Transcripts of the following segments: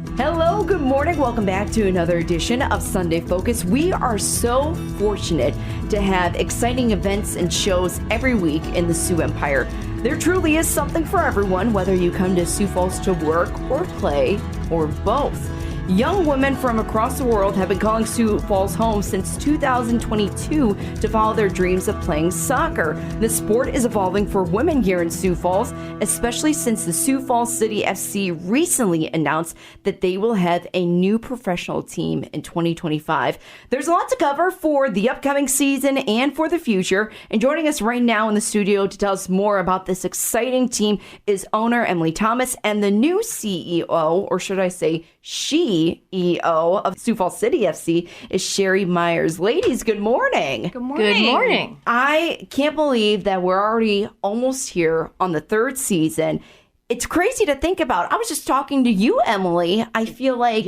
Hello, good morning. Welcome back to another edition of Sunday Focus. We are so fortunate to have exciting events and shows every week in the Sioux Empire. There truly is something for everyone, whether you come to Sioux Falls to work or play or both. Young women from across the world have been calling Sioux Falls home since 2022 to follow their dreams of playing soccer. The sport is evolving for women here in Sioux Falls, especially since the Sioux Falls City FC recently announced that they will have a new professional team in 2025. There's a lot to cover for the upcoming season and for the future. And joining us right now in the studio to tell us more about this exciting team is owner Emily Thomas and the new CEO, or should I say CEO of Sioux Falls City FC is Sherri Meyers. Ladies, good morning. Good morning. Good morning. I can't believe that we're already almost here on the third season. It's crazy to think about. I was just talking to you, Emily. I feel like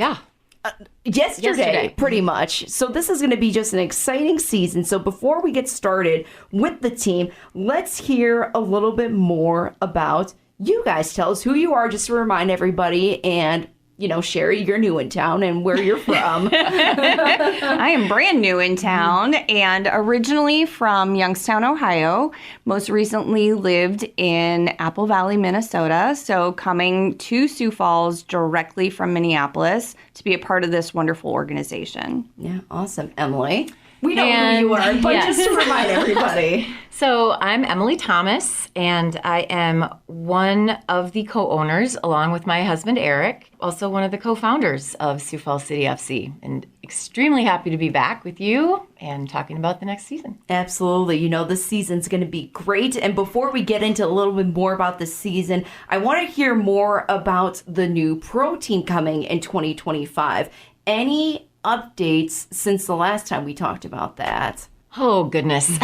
yesterday, pretty much. So this is going to be just an exciting season. So before we get started with the team, let's hear a little bit more about you guys. Tell us who you are, just to remind everybody, and you know, Sherri, you're new in town and where you're from. I am brand new in town and originally from Youngstown, Ohio. Most recently lived in Apple Valley, Minnesota. So coming to Sioux Falls directly from Minneapolis to be a part of this wonderful organization. Yeah, awesome. Emily, we know who you are, but just to remind everybody. So I'm Emily Thomas, and I am one of the co-owners, along with my husband, Eric, also one of the co-founders of Sioux Falls City FC, and extremely happy to be back with you and talking about the next season. Absolutely. You know, this season's going to be great. And before we get into a little bit more about the season, I want to hear more about the new pro team coming in 2025. Any updates since the last time we talked about that? Oh, goodness.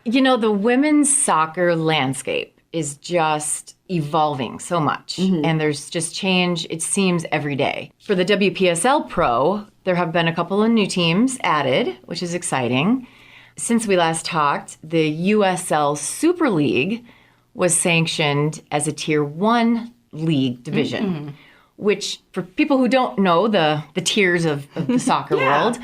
You know, the women's soccer landscape is just evolving so much. And there's just change, it seems, every day. For the WPSL Pro, there have been a couple of new teams added, which is exciting. Since we last talked, the USL Super League was sanctioned as a Tier 1 league division. Which, for people who don't know the tiers of the soccer world,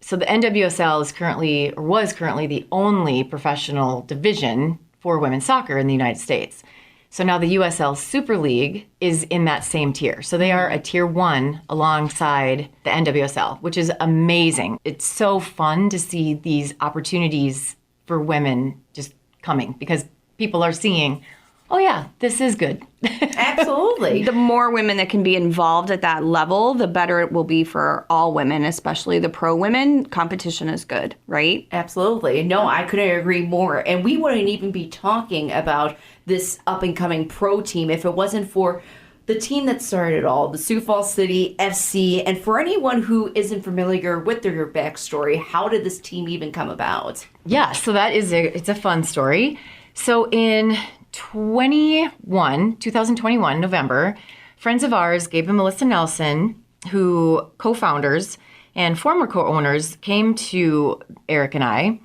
so the NWSL was currently the only professional division for women's soccer in the United States. So now the USL Super League is in that same tier. So they are a Tier 1 alongside the NWSL, which is amazing. It's so fun to see these opportunities for women just coming because people are seeing, oh yeah, this is good. Absolutely. The more women that can be involved at that level, the better it will be for all women, especially the pro women. Competition is good, right? Absolutely. No, I couldn't agree more. And we wouldn't even be talking about this up-and-coming pro team if it wasn't for the team that started it all, the Sioux Falls City FC. And for anyone who isn't familiar with their backstory, how did this team even come about? Yeah, so it's a fun story. So in 2021, November, friends of ours, Gabe and Melissa Nelson, who co-founders and former co-owners, came to Eric and I,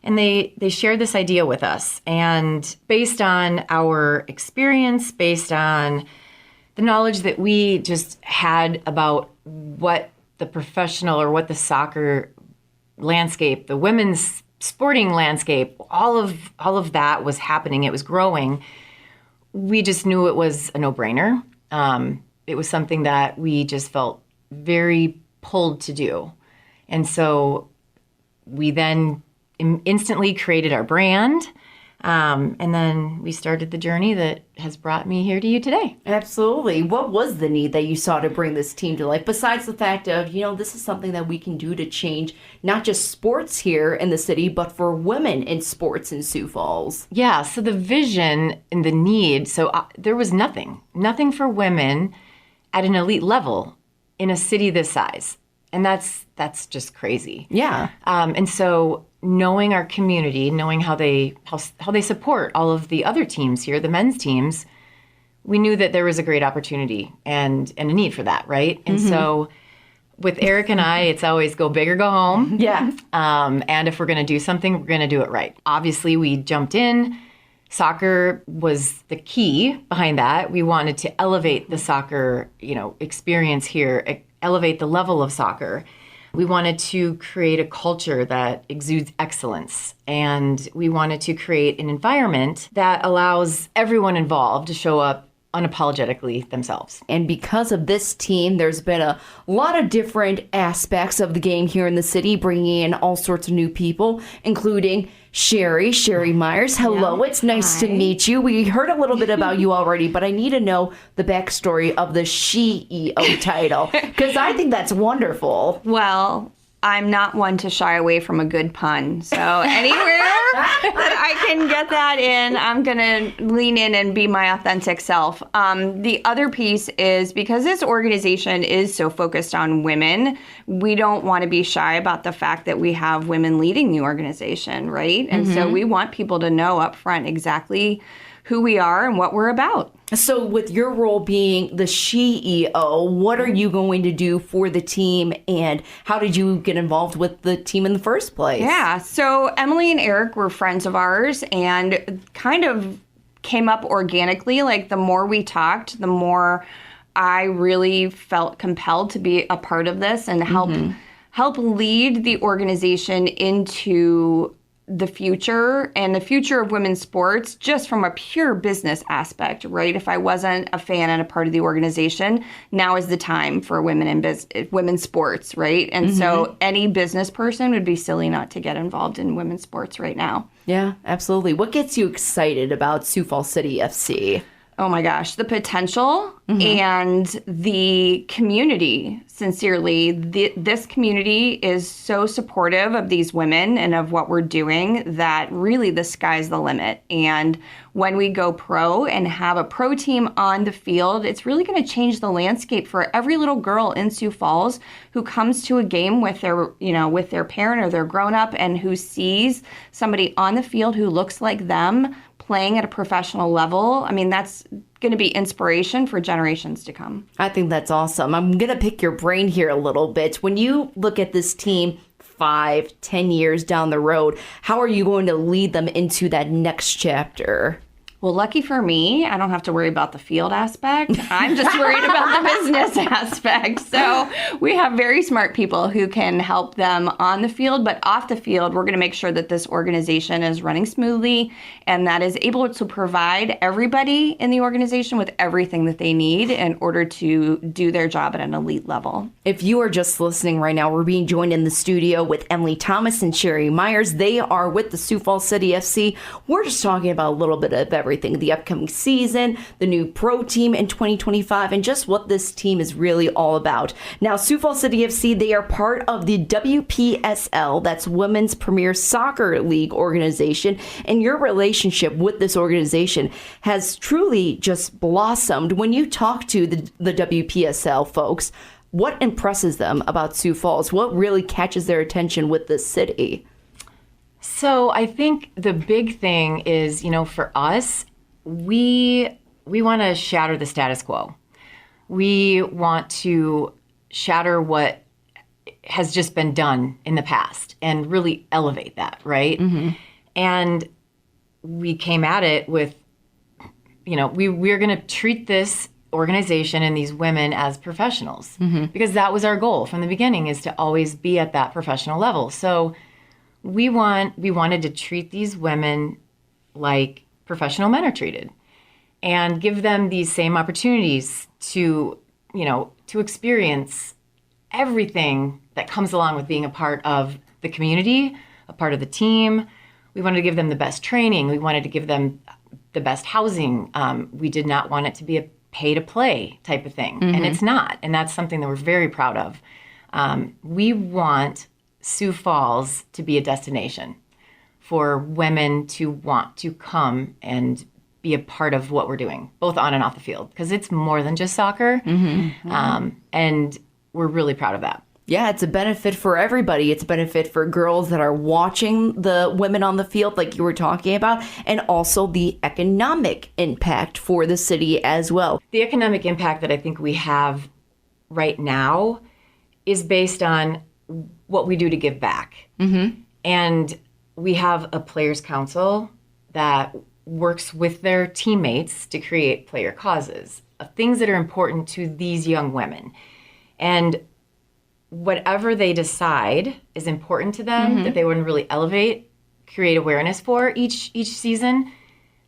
and they shared this idea with us. And based on our experience, based on the knowledge that we just had about what the professional or what the soccer landscape, the women's sporting landscape, all of that was happening. It was growing. We just knew it was a no-brainer. It was something that we just felt very pulled to do. And so we then instantly created our brand. And then we started the journey that has brought me here to you today. Absolutely. What was the need that you saw to bring this team to life, besides the fact of, you know, this is something that we can do to change not just sports here in the city, but for women in sports in Sioux Falls? Yeah, so the vision and the need, so there was nothing for women at an elite level in a city this size. And that's just crazy. Yeah. And so knowing our community, knowing how they support all of the other teams here, the men's teams, we knew that there was a great opportunity and a need for that, right? And so with Eric and I, it's always go big or go home. Yeah. And if we're going to do something, we're going to do it right. Obviously, we jumped in, Soccer was the key behind that. We wanted to elevate the soccer, experience here, elevate the level of soccer. We wanted to create a culture that exudes excellence, and we wanted to create an environment that allows everyone involved to show up unapologetically themselves. And because of this team, there's been a lot of different aspects of the game here in the city, bringing in all sorts of new people, including Sherri Meyers. Hello, it's nice to meet you. We heard a little bit about you already, but I need to know the backstory of the CEO title, because I think that's wonderful. Well, I'm not one to shy away from a good pun. So anywhere that I can get that in, I'm going to lean in and be my authentic self. The other piece is because this organization is so focused on women, we don't want to be shy about the fact that we have women leading the organization, right? And so we want people to know up front exactly who we are and what we're about. So with your role being the CEO, what are you going to do for the team, and how did you get involved with the team in the first place? Yeah, so Emily and Eric were friends of ours and kind of came up organically. Like the more we talked, the more I really felt compelled to be a part of this and help lead the organization into the future and the future of women's sports, just from a pure business aspect, right? If I wasn't a fan and a part of the organization, now is the time for women in women's sports, right? And so any business person would be silly not to get involved in women's sports right now. Yeah, absolutely. What gets you excited about Sioux Falls City FC? Oh my gosh, the potential and the community, sincerely. This community is so supportive of these women and of what we're doing that really the sky's the limit. And when we go pro and have a pro team on the field, it's really going to change the landscape for every little girl in Sioux Falls who comes to a game with their, with their parent or their grown-up and who sees somebody on the field who looks like them playing at a professional level. I mean, that's going to be inspiration for generations to come. I think that's awesome. I'm going to pick your brain here a little bit. When you look at this team 5-10 years down the road, how are you going to lead them into that next chapter? Well, lucky for me, I don't have to worry about the field aspect. I'm just worried about the business aspect. So we have very smart people who can help them on the field, but off the field, we're going to make sure that this organization is running smoothly and that is able to provide everybody in the organization with everything that they need in order to do their job at an elite level. If you are just listening right now, we're being joined in the studio with Emily Thomas and Sherri Meyers. They are with the Sioux Falls City FC. We're just talking about a little bit of everything, the upcoming season, the new pro team in 2025, and just what this team is really all about. Now, Sioux Falls City FC, they are part of the WPSL, that's Women's Premier Soccer League organization, and your relationship with this organization has truly just blossomed. When you talk to the WPSL folks, what impresses them about Sioux Falls? What really catches their attention with this city? So I think the big thing is, for us, we want to shatter the status quo. We want to shatter what has just been done in the past and really elevate that, right? And we came at it with, we're going to treat this organization and these women as professionals because that was our goal from the beginning, is to always be at that professional level. So we wanted to treat these women like professional men are treated and give them these same opportunities to experience everything that comes along with being a part of the community, a part of the team. We wanted to give them the best training. We wanted to give them the best housing. We did not want it to be a pay-to-play type of thing, and it's not. And that's something that we're very proud of. We want Sioux Falls to be a destination for women to want to come and be a part of what we're doing, both on and off the field, because it's more than just soccer. And we're really proud of that. Yeah, it's a benefit for everybody. It's a benefit for girls that are watching the women on the field, like you were talking about, and also the economic impact for the city as well. The economic impact that I think we have right now is based on what we do to give back. And we have a players council that works with their teammates to create player causes of things that are important to these young women. And whatever they decide is important to them, that they want to really elevate, create awareness for each season,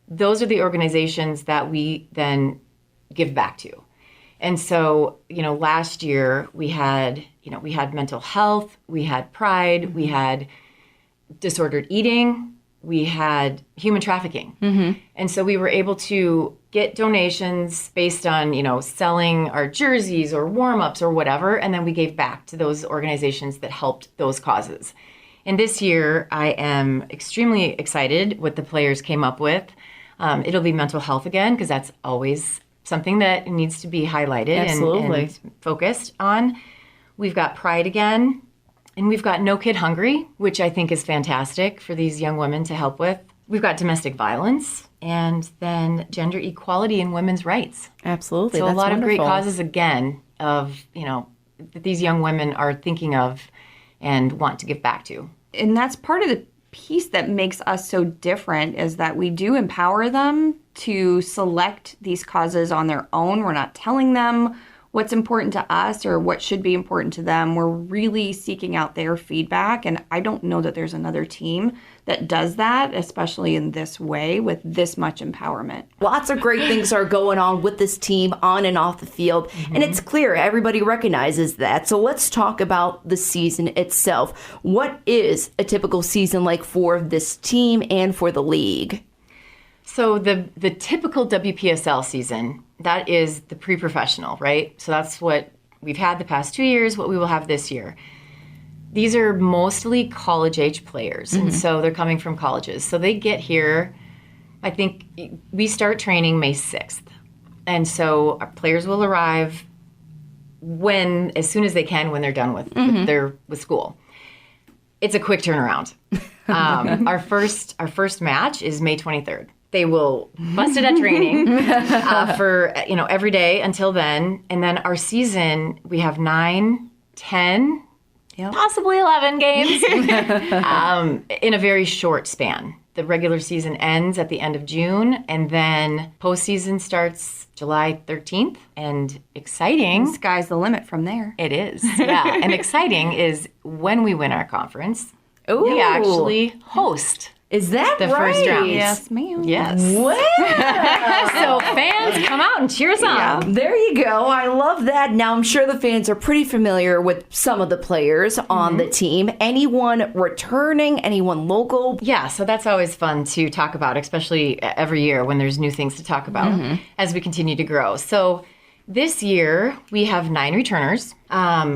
those are the organizations that we then give back to. And so, last year we had mental health, we had pride, we had disordered eating, we had human trafficking. And so we were able to get donations based on, selling our jerseys or warm-ups or whatever, and then we gave back to those organizations that helped those causes. And this year, I am extremely excited what the players came up with. It'll be mental health again, because that's always something that needs to be highlighted and focused on. We've got pride again, and we've got No Kid Hungry, which I think is fantastic for these young women to help with. We've got domestic violence, and then gender equality and women's rights. Absolutely. So That's a lot wonderful. of great causes again of, that these young women are thinking of and want to give back to. And that's part of the piece that makes us so different, is that we do empower them to select these causes on their own. We're not telling them what's important to us or what should be important to them. We're really seeking out their feedback. And I don't know that there's another team that does that, especially in this way with this much empowerment. Lots of great things are going on with this team on and off the field. And it's clear everybody recognizes that. So let's talk about the season itself. What is a typical season like for this team and for the league? So the typical WPSL season, that is the pre-professional, right? So that's what we've had the past 2 years, what we will have this year. These are mostly college-age players, and so they're coming from colleges. So they get here, I think we start training May 6th. And so our players will arrive as soon as they can, when they're done with school. It's a quick turnaround. Our first match is May 23rd. They will bust it at training for every day until then. And then our season, we have 9, 10, possibly 11 games in a very short span. The regular season ends at the end of June, and then postseason starts July 13th. And exciting. The sky's the limit from there. It is, yeah. And exciting is when we win our conference, Ooh. we actually host Is that the right? first round. Yes, ma'am. Yes. Wow. So fans, come out and cheer us on. There you go. I love that. Now, I'm sure the fans are pretty familiar with some of the players on the team. Anyone returning? Anyone local? Yeah, so that's always fun to talk about, especially every year when there's new things to talk about as we continue to grow. So this year, we have 9 returners,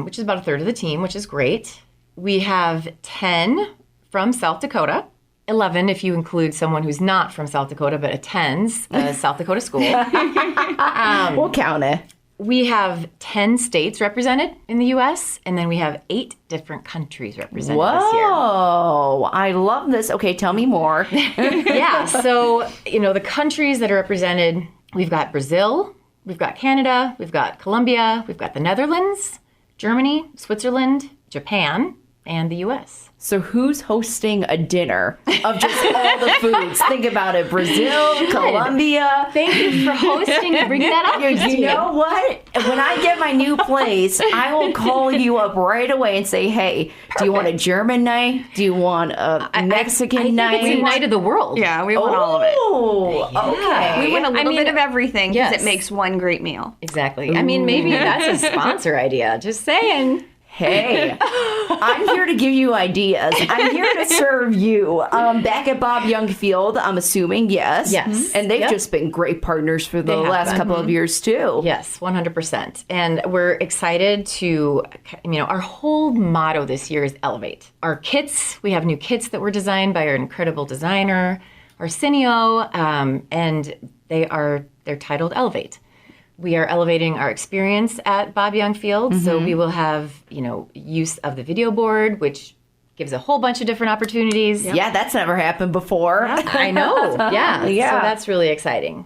which is about a third of the team, which is great. We have 10 from South Dakota. 11 if you include someone who's not from South Dakota but attends a South Dakota school. We'll count it. We have 10 states represented in the U.S., and then we have 8 different countries represented this year. Whoa, I love this. Okay, tell me more. Yeah, so, the countries that are represented, we've got Brazil, we've got Canada, we've got Colombia, we've got the Netherlands, Germany, Switzerland, Japan, and the U.S. So who's hosting a dinner of just all the foods? Think about it. Brazil, Colombia. Thank you for hosting and bringing that up. You know what? When I get my new place, I will call you up right away and say, hey, do you want a German night? Do you want a Mexican night? I think it's a night of the world. Yeah, we want all of it. Oh, okay. We want a little bit of everything because yes. it makes one great meal. Exactly. I mean, maybe that's a sponsor idea. Just saying. Hey, I'm here to give you ideas. I'm here to serve you. Back at Bob Young Field, I'm assuming, yes. Yes. And they've just been great partners for the They have last been. couple of years, too. Yes, 100%. And we're excited to, our whole motto this year is Elevate. Our kits, we have new kits that were designed by our incredible designer, Arsenio, and they're titled Elevate. We are elevating our experience at Bob Young Field, so we will have, use of the video board, which gives a whole bunch of different opportunities. Yeah, that's never happened before. I know, yeah. Yeah. So that's really exciting.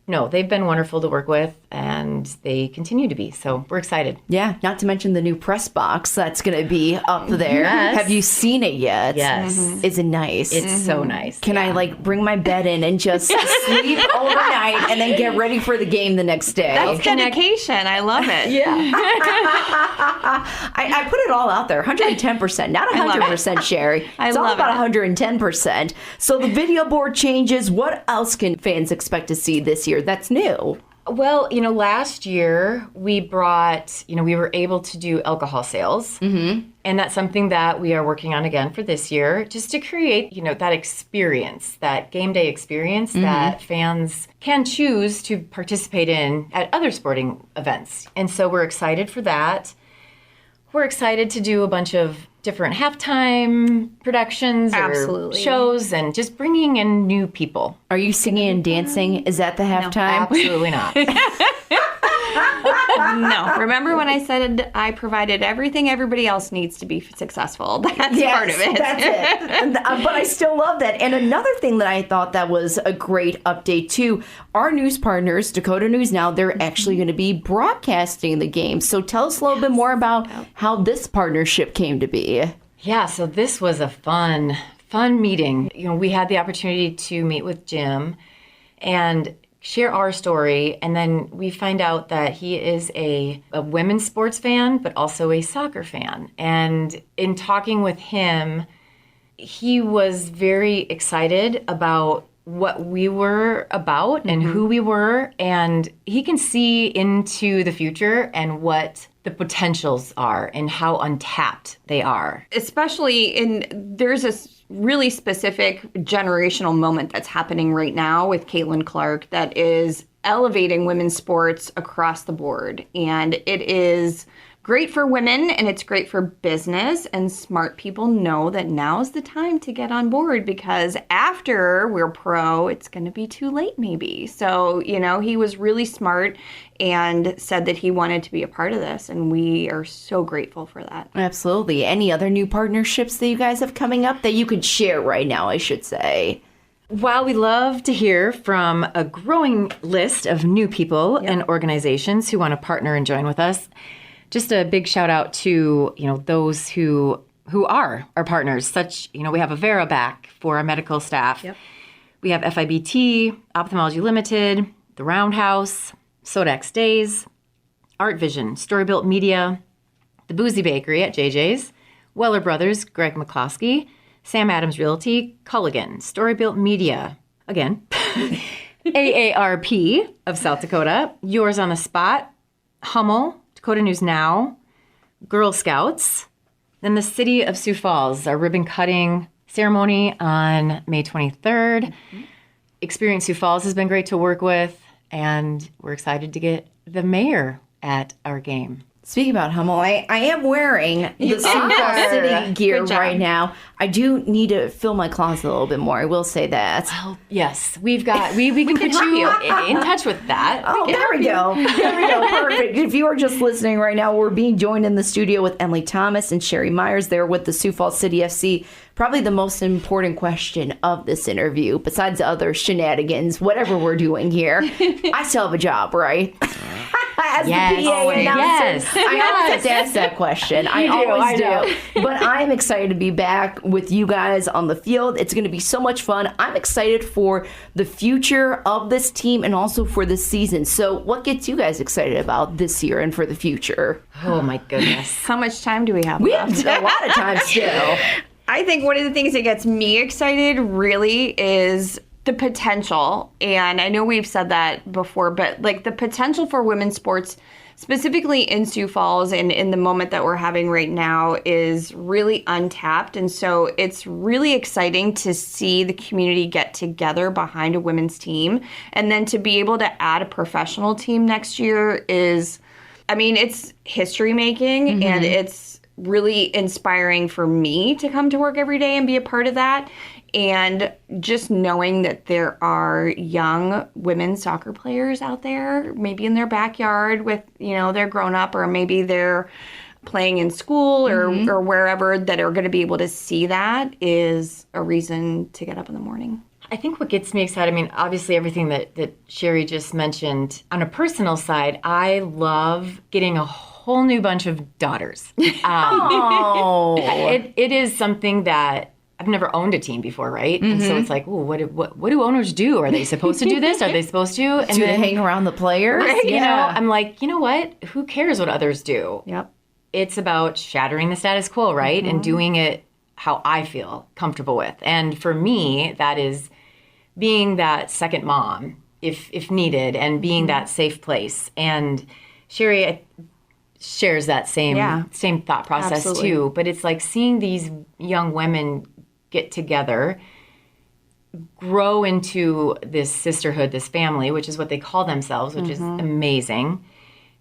No, they've been wonderful to work with. and they continue to be. So we're excited. Yeah, not to mention the new press box that's going to be up there. Yes. Have you seen it yet? Yes. Is it nice? It's so nice. Can I like bring my bed in and just sleep overnight and then get ready for the game the next day? That's dedication. I love it. Yeah. I put it all out there, 110%, not 100%, Sherri. It's all love about it. 110%. So the video board changes. What else can fans expect to see this year that's new? Well, last year we brought, we were able to do alcohol sales. Mm-hmm. And that's something that we are working on again for this year, just to create, that experience, that game day experience that fans can choose to participate in at other sporting events. And so we're excited for that. We're excited to do a bunch of different halftime productions or shows and just bringing in new people. Are you singing and dancing? Is that the halftime? Absolutely not. No. Remember when I said I provided everything everybody else needs to be successful? That's part of it. That's it. But I still love that. And another thing that I thought that was a great update too, our news partners, Dakota News Now, they're actually going to be broadcasting the game. So tell us a little bit more about how this partnership came to be. Yeah, so this was a fun meeting. We had the opportunity to meet with Jim and share our story, and then we find out that he is a women's sports fan, but also a soccer fan. And in talking with him, he was very excited about what we were about and who we were, and he can see into the future and what the potentials are and how untapped they are. Especially there's this really specific generational moment that's happening right now with Caitlin Clark that is elevating women's sports across the board. And it is great for women and it's great for business, and smart people know that now's the time to get on board, because after we're pro, it's going to be too late maybe. So, he was really smart and said that he wanted to be a part of this, and we are so grateful for that. Absolutely. Any other new partnerships that you guys have coming up that you could share right now, I should say? While we love to hear from a growing list of new people and organizations who want to partner and join with us, just a big shout out to, those who are our partners. We have Avera back for our medical staff. Yep. We have FIBT, Ophthalmology Limited, The Roundhouse, Sodax Days, Art Vision, Storybuilt Media, The Boozy Bakery at JJ's, Weller Brothers, Greg McCloskey, Sam Adams Realty, Culligan, Storybuilt Media, again, AARP of South Dakota, Yours on the Spot, Hummel, Dakota News Now, Girl Scouts, then the City of Sioux Falls, our ribbon cutting ceremony on May 23rd. Experience Sioux Falls has been great to work with, and we're excited to get the mayor at our game. Speaking about Hummel, I am wearing the Sioux Falls City gear right now. I do need to fill my closet a little bit more. I will say that. Well, yes, we can put you in touch with that. Oh, there we go. There we go. Perfect. If you are just listening right now, we're being joined in the studio with Emily Thomas and Sherri Meyers. They're with the Sioux Falls City FC. Probably the most important question of this interview, besides other shenanigans, whatever we're doing here. I still have a job, right? As the PA announcer, I always have to ask that question. I always do. But I'm excited to be back with you guys on the field. It's going to be so much fun. I'm excited for the future of this team and also for this season. So what gets you guys excited about this year and for the future? Oh, my goodness. How much time do we have We left? have a lot of time still. I think one of the things that gets me excited really is the potential. And I know we've said that before, but like the potential for women's sports, specifically in Sioux Falls and in the moment that we're having right now, is really untapped. And so it's really exciting to see the community get together behind a women's team. And then to be able to add a professional team next year is, it's history making, and it's really inspiring for me to come to work every day and be a part of that. And just knowing that there are young women's soccer players out there, maybe in their backyard with, they're grown up, or maybe they're playing in school or wherever, that are going to be able to see that, is a reason to get up in the morning. I think what gets me excited, I mean, obviously everything that Sherri just mentioned. On a personal side, I love getting a whole new bunch of daughters. Oh. It is something that I've never owned a team before, right? And so it's like, ooh, what do owners do? Are they supposed to do this? Are they supposed to? And Do they hang around the players? you know, I'm like, you know what? Who cares what others do? Yep. It's about shattering the status quo, right? And doing it how I feel comfortable with. And for me, that is being that second mom, if needed, and being that safe place. And Sherri shares that same thought process Absolutely. too. But it's like seeing these young women get together, grow into this sisterhood, this family, which is what they call themselves, which is amazing.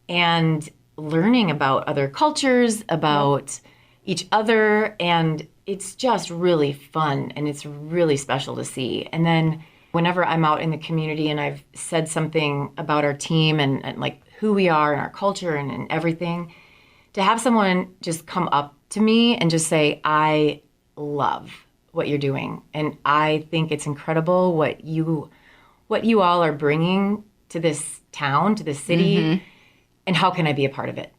And learning about other cultures, about each other, and it's just really fun and it's really special to see. And then whenever I'm out in the community and I've said something about our team and like who we are and our culture and everything, to have someone just come up to me and just say, I love what you're doing. And I think it's incredible what you all are bringing to this town, to this city. And how can I be a part of it?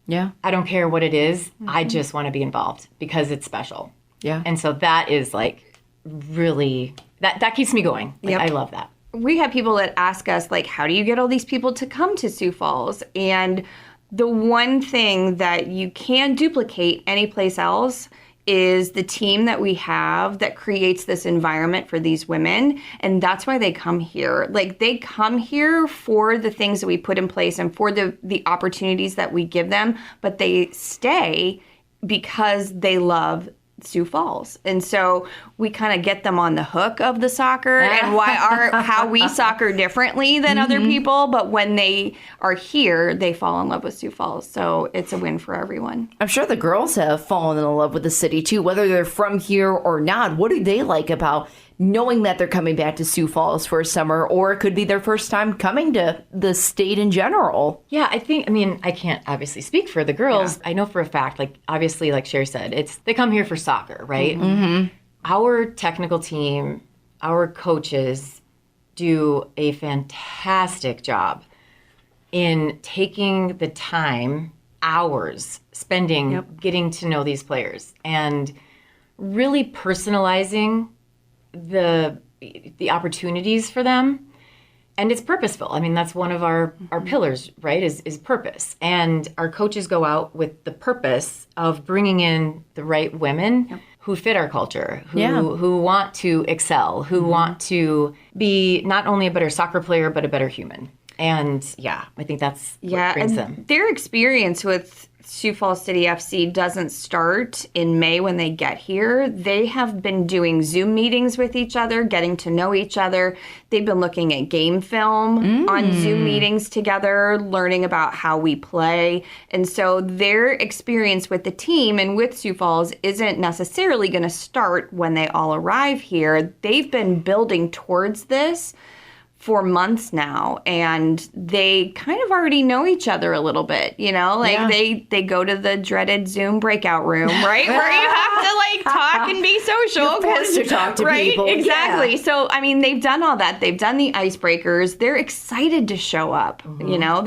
Yeah. I don't care what it is. I just want to be involved because it's special. Yeah. And so that is like really, that keeps me going. Like, Yep. I love that. We have people that ask us, like, how do you get all these people to come to Sioux Falls? And the one thing that you can duplicate anyplace else is the team that we have that creates this environment for these women. And that's why they come here. Like, they come here for the things that we put in place and for the opportunities that we give them, but they stay because they love Sioux Falls. And so we kind of get them on the hook of the soccer and how we soccer differently than other people. But when they are here, they fall in love with Sioux Falls. So it's a win for everyone. I'm sure the girls have fallen in love with the city too, whether they're from here or not. What do they like about knowing that they're coming back to Sioux Falls for a summer, or it could be their first time coming to the state in general? Yeah, I can't obviously speak for the girls. I know for a fact, like, obviously, like Sherri said, they come here for soccer, right? Our technical team, our coaches do a fantastic job in taking the time, hours, spending, getting to know these players and really personalizing the opportunities for them. And it's purposeful. I mean, that's one of our pillars, right, is purpose. And our coaches go out with the purpose of bringing in the right women who fit our culture, who want to excel, who want to be not only a better soccer player, but a better human. And I think that's what brings them. Their experience with Sioux Falls City FC doesn't start in May when they get here. They have been doing Zoom meetings with each other, getting to know each other. They've been looking at game film on Zoom meetings together, learning about how we play. And so their experience with the team and with Sioux Falls isn't necessarily going to start when they all arrive here. They've been building towards this for months now, and they kind of already know each other a little bit, you know, like they go to the dreaded Zoom breakout room, right? Where you have to like talk and be social. You're forced to talk to right? people. Exactly. Yeah. So, I mean, they've done all that. They've done the icebreakers. They're excited to show up, you know,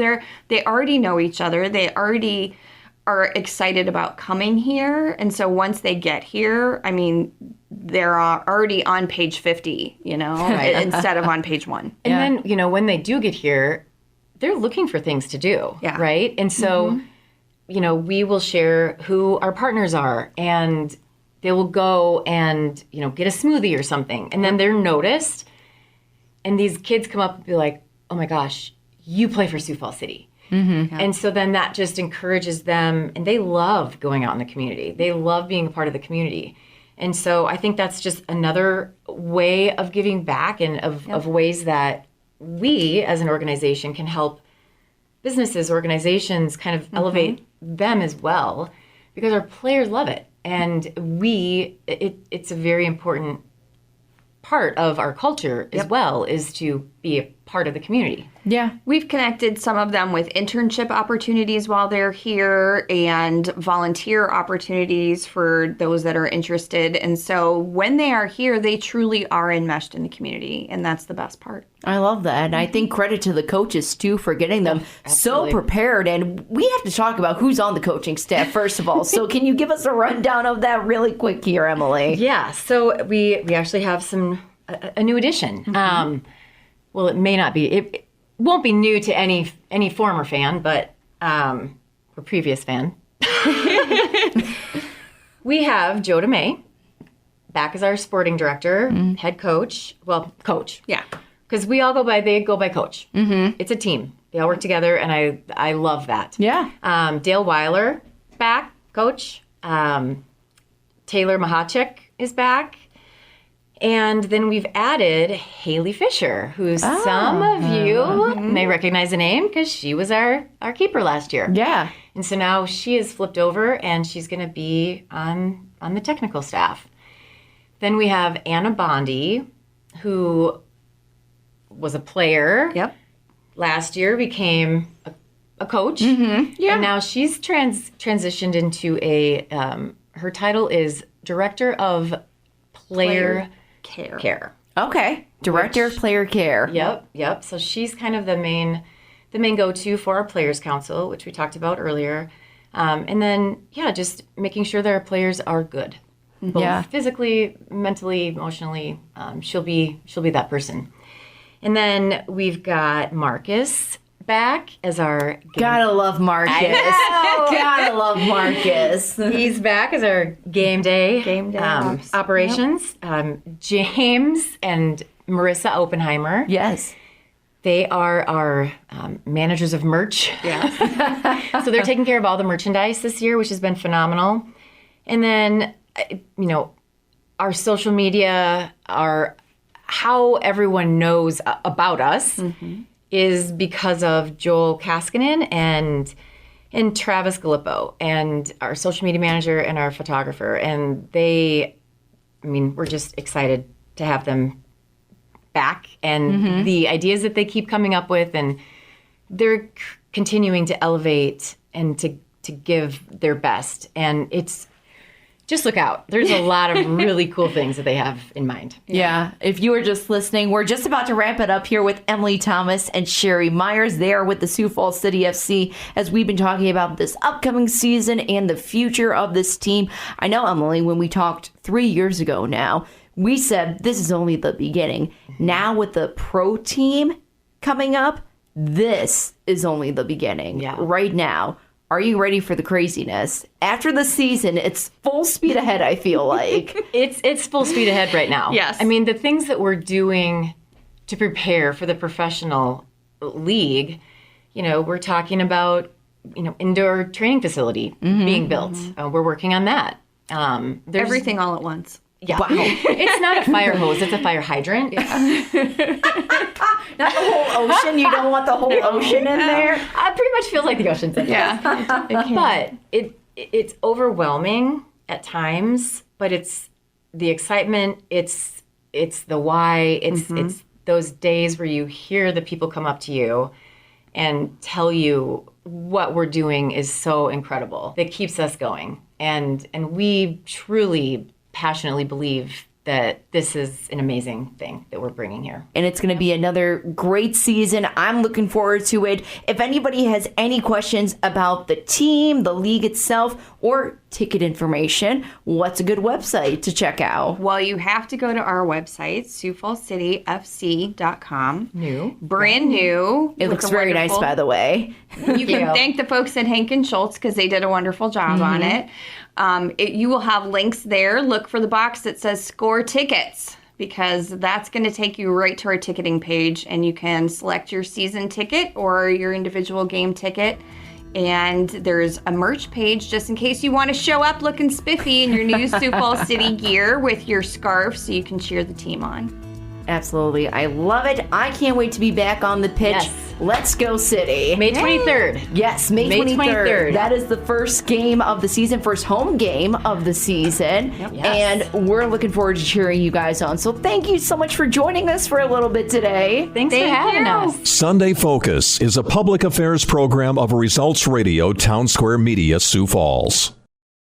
they already know each other. They already are excited about coming here. And so once they get here, I mean, they're already on page 50, you know, instead of on page 1. And then, you know, when they do get here, they're looking for things to do, right? And so, you know, we will share who our partners are, and they will go and, you know, get a smoothie or something. And then they're noticed, and these kids come up and be like, oh my gosh, you play for Sioux Falls City. And so then that just encourages them, and they love going out in the community. They love being a part of the community. And so I think that's just another way of giving back, and of ways that we as an organization can help businesses, organizations kind of elevate them as well, because our players love it. And it's a very important part of our culture as well, is to be a part of the community. Yeah. We've connected some of them with internship opportunities while they're here and volunteer opportunities for those that are interested. And so when they are here, they truly are enmeshed in the community. And that's the best part. I love that. And I think credit to the coaches, too, for getting them so prepared. And we have to talk about who's on the coaching staff, first of all. So can you give us a rundown of that really quick here, Emily? Yeah. So we actually have a new addition. Well, it may not be. It won't be new to any former fan, but or previous fan. We have Joe DeMay back as our sporting director, head coach. Well, coach. Yeah. Because they go by coach. It's a team. They all work together, and I love that. Yeah. Dale Weiler back, coach. Taylor Mahachik is back. And then we've added Haley Fisher, who some of you may recognize the name because she was our keeper last year. Yeah. And so now she is flipped over and she's going to be on the technical staff. Then we have Anna Bondi, who was a player. Yep. Last year became a coach. Yeah. And now she's transitioned into her title is Director of Player Care. Okay. Director of Player Care. Yep. So she's kind of the main go-to for our Players Council, which we talked about earlier. And then, just making sure that our players are good. Both physically, mentally, emotionally. She'll be that person. And then we've got Marcus back as our Gotta love Marcus. Gotta love Marcus. He's back as our game day operations. James and Marissa Oppenheimer. Yes. They are our managers of merch. Yeah. So they're taking care of all the merchandise this year, which has been phenomenal. And then, our social media, how everyone knows about us is because of Joel Kaskinen and Travis Galippo and our social media manager and our photographer. And we're just excited to have them back and the ideas that they keep coming up with, and they're continuing to elevate and to give their best. And it's just look out. There's a lot of really cool things that they have in mind. Yeah. If you were just listening, we're just about to wrap it up here with Emily Thomas and Sherri Meyers. They are with the Sioux Falls City FC as we've been talking about this upcoming season and the future of this team. I know, Emily, when we talked 3 years ago now, we said this is only the beginning. Now with the pro team coming up, this is only the beginning. Yeah. Right now. Are you ready for the craziness? After the season, it's full speed ahead, I feel like. It's full speed ahead right now. Yes. The things that we're doing to prepare for the professional league, we're talking about, indoor training facility being built. We're working on that. There's Everything all at once. Yeah. Wow. It's not a fire hose, it's a fire hydrant. Not the whole ocean. You don't want the whole ocean in there. It pretty much feels like the ocean's in there. But it's overwhelming at times, but it's the excitement, it's the why, it's those days where you hear the people come up to you and tell you what we're doing is so incredible. That keeps us going. And we truly passionately believe that this is an amazing thing that we're bringing here. And it's going to be another great season. I'm looking forward to it. If anybody has any questions about the team, the league itself, or ticket information, what's a good website to check out? Well, you have to go to our website, SiouxFallsCityFC.com. Brand new. It looks very nice, by the way. You can thank the folks at Hank and Schultz because they did a wonderful job on it. You will have links there. Look for the box that says Score Tickets, because that's going to take you right to our ticketing page, and you can select your season ticket or your individual game ticket. And there's a merch page just in case you want to show up looking spiffy in your new Sioux Falls City gear with your scarf so you can cheer the team on. Absolutely. I love it. I can't wait to be back on the pitch. Yes. Let's go City. May 23rd. Yes, May 23rd. That is the first game of the season, first home game of the season. Yep. Yes. And we're looking forward to cheering you guys on. So thank you so much for joining us for a little bit today. Thanks for having us. Sunday Focus is a public affairs program of Results Radio Town Square Media, Sioux Falls.